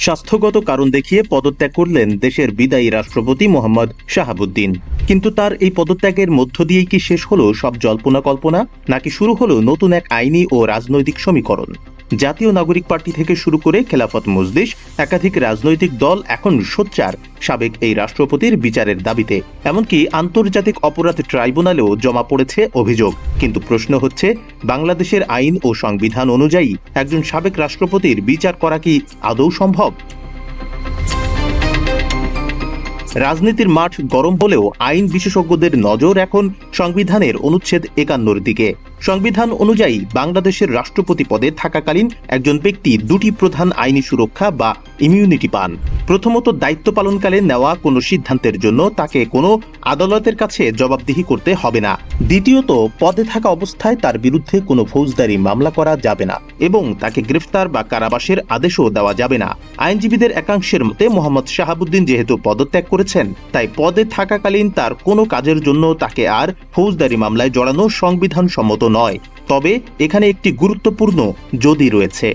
স্বাস্থ্যগত কারণ দেখিয়ে পদত্যাগ করলেন দেশের বিদায়ী রাষ্ট্রপতি মোহাম্মদ শাহাবুদ্দিন। কিন্তু তার এই পদত্যাগের মধ্য দিয়েই কি শেষ হলো সব জল্পনা কল্পনা, নাকি শুরু হলো নতুন এক আইনি ও রাজনৈতিক সমীকরণ? জাতীয় নাগরিক পার্টি থেকে শুরু করে খেলাফত মজলিস, একাধিক রাজনৈতিক দল এখন সোচ্চার সাবেক এই রাষ্ট্রপতির বিচারের দাবিতে। এমনকি আন্তর্জাতিক অপরাধ ট্রাইব্যুনালেও জমা পড়েছে অভিযোগ। কিন্তু প্রশ্ন হচ্ছে, বাংলাদেশের আইন ও সংবিধান অনুযায়ী একজন সাবেক রাষ্ট্রপতির বিচার করা কি আদৌ সম্ভব? রাজনীতির মাঠ গরম হলেও আইন বিশেষজ্ঞদের নজর এখন সংবিধানের অনুচ্ছেদ 51 দিকে। সংবিধান অনুযায়ী বাংলাদেশের রাষ্ট্রপতি পদে থাকাকালীন একজন ব্যক্তি দুটি প্রধান আইনি সুরক্ষা বা ইমিউনিটি পান। প্রথমত, দায়িত্ব পালনকালে নেওয়া কোনো সিদ্ধান্তের জন্য তাকে কোনো আদালতের কাছে জবাবদিহি করতে হবে না। দ্বিতীয়ত, পদে থাকা অবস্থায় তার বিরুদ্ধে কোনো ফৌজদারি মামলা করা যাবে না এবং তাকে গ্রেফতার বা কারাবাসের আদেশও দেওয়া যাবে না। আইনজীবীদের একাংশের মতে, মোহাম্মদ শাহাবুদ্দিন যেহেতু পদত্যাগ করেছেন, তাই পদে থাকাকালীন তার কোনো কাজের জন্য তাকে আর ফৌজদারি মামলায় জড়ানো সংবিধান সম্মত নয়। তবে এখানে একটি গুরুত্বপূর্ণ যদি রয়েছে।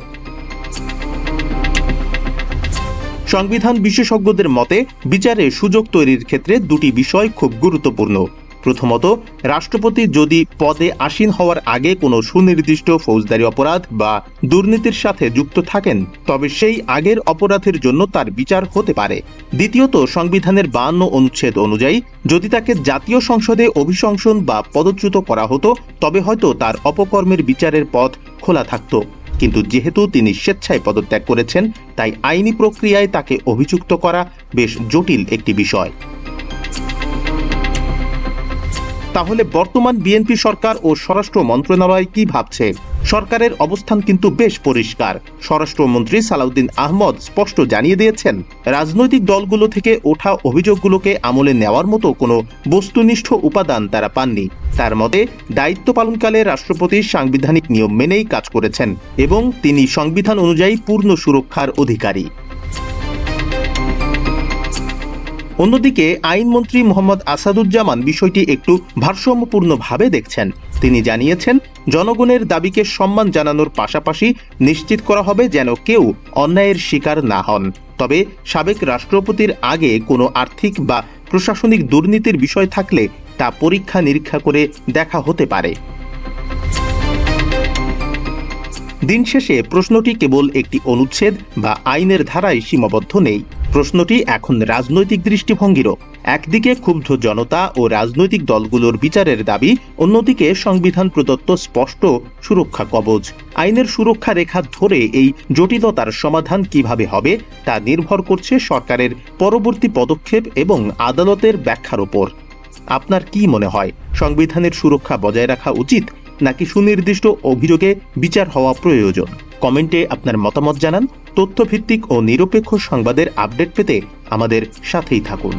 সংবিধান বিশেষজ্ঞদের মতে, বিচারে সুযোগ তৈরির ক্ষেত্রে দুটি বিষয় খুব গুরুত্বপূর্ণ। প্রথমত, রাষ্ট্রপতি যদি পদে আসীন হওয়ার আগে কোনো সুনির্দিষ্ট ফৌজদারি অপরাধ বা দুর্নীতির সাথে যুক্ত থাকেন, তবে সেই আগের অপরাধের জন্য তার বিচার হতে পারে। দ্বিতীয়ত, সংবিধানের 52 অনুচ্ছেদ অনুযায়ী যদি তাকে জাতীয় সংসদে অভিশংসন বা পদচ্যুত করা হতো, তবে হয়তো তার অপকর্মের বিচারের পথ খোলা থাকত। কিন্তু যেহেতু তিনি স্বেচ্ছায় পদত্যাগ করেছেন, তাই আইনি প্রক্রিয়ায় তাকে অভিযুক্ত করা বেশ জটিল একটি বিষয়। তাহলে বর্তমান বিএনপি সরকার ও স্বরাষ্ট্র মন্ত্রণালয় কি ভাবছে? সরকারের অবস্থান কিন্তু বেশ পরিষ্কার। স্বরাষ্ট্রমন্ত্রী সালাউদ্দিন আহমদ স্পষ্ট জানিয়ে দিয়েছেন, রাজনৈতিক দলগুলো থেকে ওঠা অভিযোগগুলোকে আমলে নেওয়ার মতো কোনো বস্তুনিষ্ঠ উপাদান তারা পাননি। তার মতে, দায়িত্ব পালনকালে রাষ্ট্রপতি সাংবিধানিক নিয়ম মেনেই কাজ করেছেন এবং তিনি সংবিধান অনুযায়ী পূর্ণ সুরক্ষার অধিকারী। অন্যদিকে আইনমন্ত্রী মোহাম্মদ আসাদুজ্জামান বিষয়টি একটু ভারসাম্যপূর্ণভাবে দেখছেন। তিনি জানিয়েছেন, জনগণের দাবিকে সম্মান জানানোর পাশাপাশি নিশ্চিত করা হবে যেন কেউ অন্যায়ের শিকার না হন। তবে সাবেক রাষ্ট্রপতির আগে কোনো আর্থিক বা প্রশাসনিক দুর্নীতির বিষয় থাকলে তা পরীক্ষা নিরীক্ষা করে দেখা হতে পারে। দিন শেষে প্রশ্নটি কেবল একটি অনুচ্ছেদ বা আইনের ধারায় সীমাবদ্ধ নেই। প্রশ্নটি এখন রাজনৈতিক দৃষ্টিভঙ্গিরও। একদিকে ক্ষুব্ধ জনতা ও রাজনৈতিক দলগুলোর বিচারের দাবি, অন্যদিকে সংবিধান প্রদত্ত স্পষ্ট সুরক্ষা কবচ। আইনের সুরক্ষা রেখা ধরে এই জটিলতার সমাধান কিভাবে হবে তা নির্ভর করছে সরকারের পরবর্তী পদক্ষেপ এবং আদালতের ব্যাখ্যার ওপর। আপনার কি মনে হয়, সংবিধানের সুরক্ষা বজায় রাখা উচিত নাকি সুনির্দিষ্ট অভিযোগে বিচার হওয়া প্রয়োজন? কমেন্টে আপনার মতামত জানান। তথ্যভিত্তিক ও নিরপেক্ষ সংবাদের আপডেট পেতে আমাদের সাথেই থাকুন।